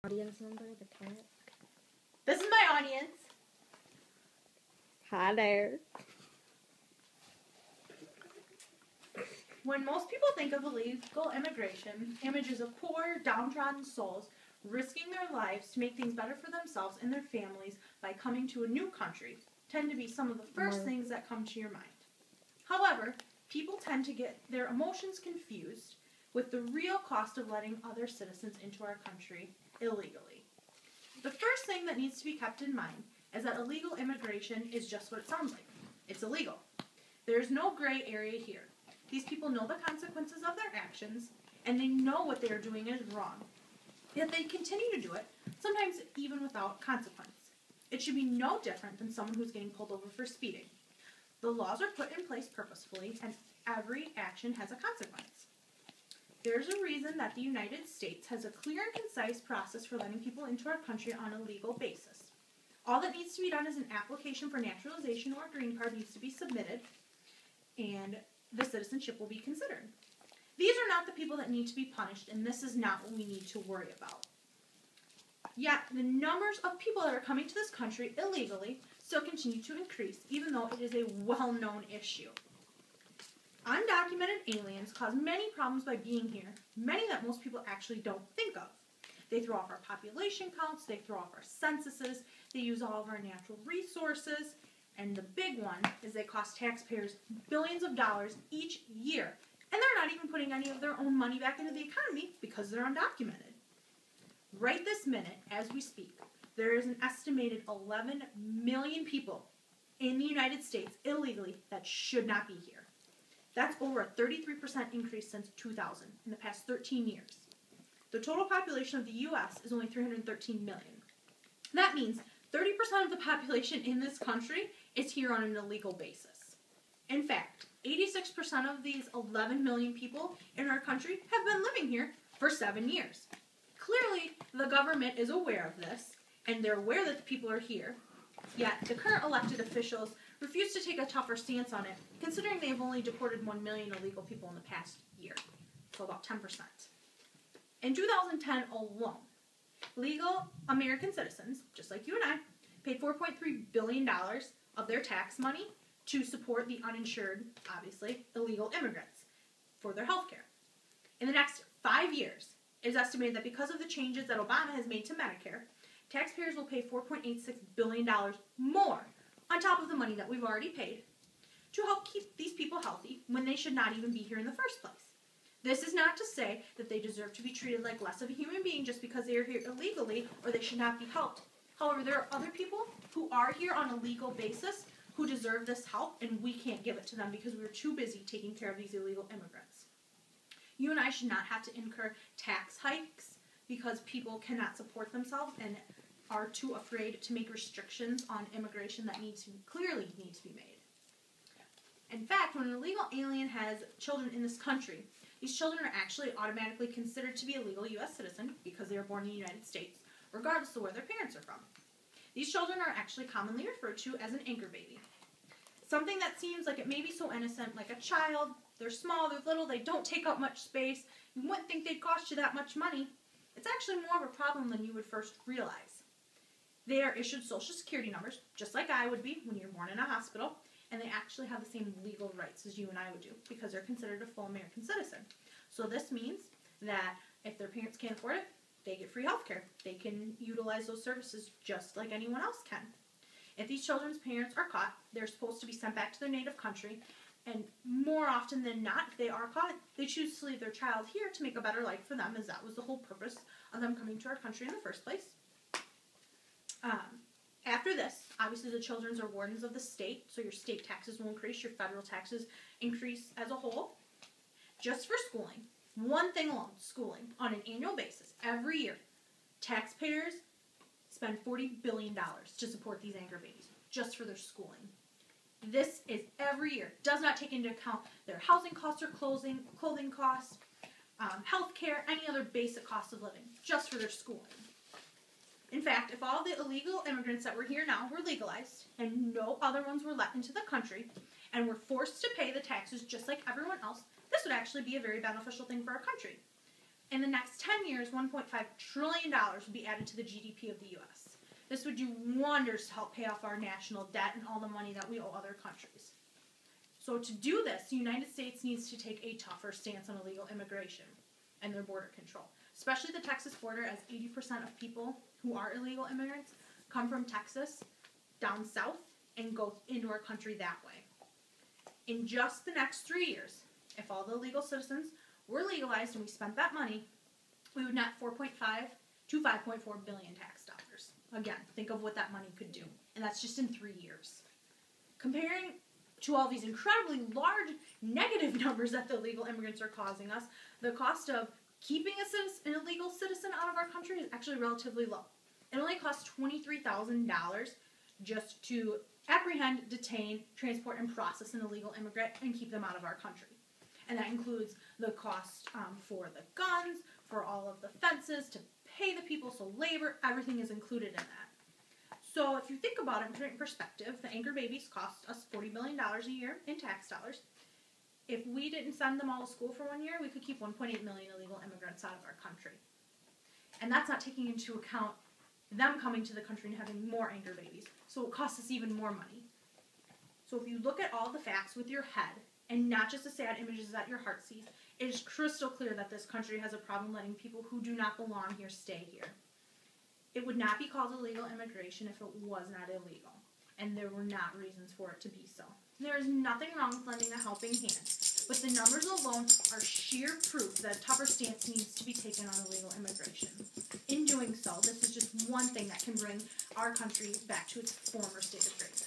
Audience number, the cat. This is my audience. Hi there. When most people think of illegal immigration, images of poor, downtrodden souls risking their lives to make things better for themselves and their families by coming to a new country tend to be some of the first things that come to your mind. However, people tend to get their emotions confused with the real cost of letting other citizens into our country illegally. The first thing that needs to be kept in mind is that illegal immigration is just what it sounds like. It's illegal. There is no gray area here. These people know the consequences of their actions, and they know what they are doing is wrong. Yet they continue to do it, sometimes even without consequence. It should be no different than someone who's getting pulled over for speeding. The laws are put in place purposefully, and every action has a consequence. There's a reason that the United States has a clear and concise process for letting people into our country on a legal basis. All that needs to be done is an application for naturalization or a green card needs to be submitted, and the citizenship will be considered. These are not the people that need to be punished, and this is not what we need to worry about. Yet, the numbers of people that are coming to this country illegally still continue to increase, even though it is a well-known issue. Undocumented aliens cause many problems by being here, many that most people actually don't think of. They throw off our population counts, they throw off our censuses, they use all of our natural resources, and the big one is they cost taxpayers billions of dollars each year. And they're not even putting any of their own money back into the economy because they're undocumented. Right this minute, as we speak, there is an estimated 11 million people in the United States illegally that should not be here. That's over a 33% increase since 2000, in the past 13 years. The total population of the U.S. is only 313 million. That means 30% of the population in this country is here on an illegal basis. In fact, 86% of these 11 million people in our country have been living here for 7 years. Clearly, the government is aware of this, and they're aware that the people are here, yet the current elected officials refuse to take a tougher stance on it, considering they've only deported 1 million illegal people in the past year, so about 10%. In 2010 alone, legal American citizens, just like you and I, paid $4.3 billion of their tax money to support the uninsured, obviously, illegal immigrants for their health care. In the next 5 years, it is estimated that because of the changes that Obama has made to Medicare, taxpayers will pay $4.86 billion more on top of the money that we've already paid to help keep these people healthy when they should not even be here in the first place. This is not to say that they deserve to be treated like less of a human being just because they are here illegally or they should not be helped. However, there are other people who are here on a legal basis who deserve this help, and we can't give it to them because we're too busy taking care of these illegal immigrants. You and I should not have to incur tax hikes because people cannot support themselves and are too afraid to make restrictions on immigration that clearly need to be made. In fact, when an illegal alien has children in this country, these children are actually automatically considered to be a legal U.S. citizen because they are born in the United States, regardless of where their parents are from. These children are actually commonly referred to as an anchor baby. Something that seems like it may be so innocent, like a child. They're small, they're little, they don't take up much space. You wouldn't think they'd cost you that much money. It's actually more of a problem than you would first realize. They are issued Social Security numbers, just like I would be when you're born in a hospital, and they actually have the same legal rights as you and I would do because they're considered a full American citizen. So this means that if their parents can't afford it, they get free health care. They can utilize those services just like anyone else can. If these children's parents are caught, they're supposed to be sent back to their native country, and more often than not, if they are caught, they choose to leave their child here to make a better life for them, as that was the whole purpose of them coming to our country in the first place. After this, obviously the children are wardens of the state, so your state taxes will increase, your federal taxes increase as a whole. Just for schooling, one thing alone, schooling, on an annual basis, every year, taxpayers spend $40 billion to support these anchor babies, just for their schooling. This is every year. Does not take into account their housing costs or clothing costs, health care, any other basic cost of living, just for their schooling. In fact, if all the illegal immigrants that were here now were legalized and no other ones were let into the country and were forced to pay the taxes just like everyone else, this would actually be a very beneficial thing for our country. In the next 10 years, $1.5 trillion would be added to the GDP of the U.S. This would do wonders to help pay off our national debt and all the money that we owe other countries. So to do this, the United States needs to take a tougher stance on illegal immigration and their border control, especially the Texas border, as 80% of people who are illegal immigrants come from Texas down south and go into our country that way. In just the next 3 years, if all the legal citizens were legalized and we spent that money, we would net 4.5 to 5.4 billion tax dollars. Again, think of what that money could do. And that's just in 3 years. Comparing to all these incredibly large negative numbers that the illegal immigrants are causing us, the cost of keeping an illegal citizen out of our country is actually relatively low. It only costs $23,000 just to apprehend, detain, transport, and process an illegal immigrant and keep them out of our country. And that includes the cost for the guns, for all of the fences, to pay the people, so labor, everything is included in that. So if you think about it and put it in perspective, the anchor babies cost us $40 million a year in tax dollars. If we didn't send them all to school for 1 year, we could keep 1.8 million illegal immigrants out of our country. And that's not taking into account them coming to the country and having more anchor babies. So it costs us even more money. So if you look at all the facts with your head, and not just the sad images that your heart sees, it is crystal clear that this country has a problem letting people who do not belong here stay here. It would not be called illegal immigration if it was not illegal, and there were not reasons for it to be so. There is nothing wrong with lending a helping hand, but the numbers alone are sheer proof that a tougher stance needs to be taken on illegal immigration. In doing so, this is just one thing that can bring our country back to its former state of grace.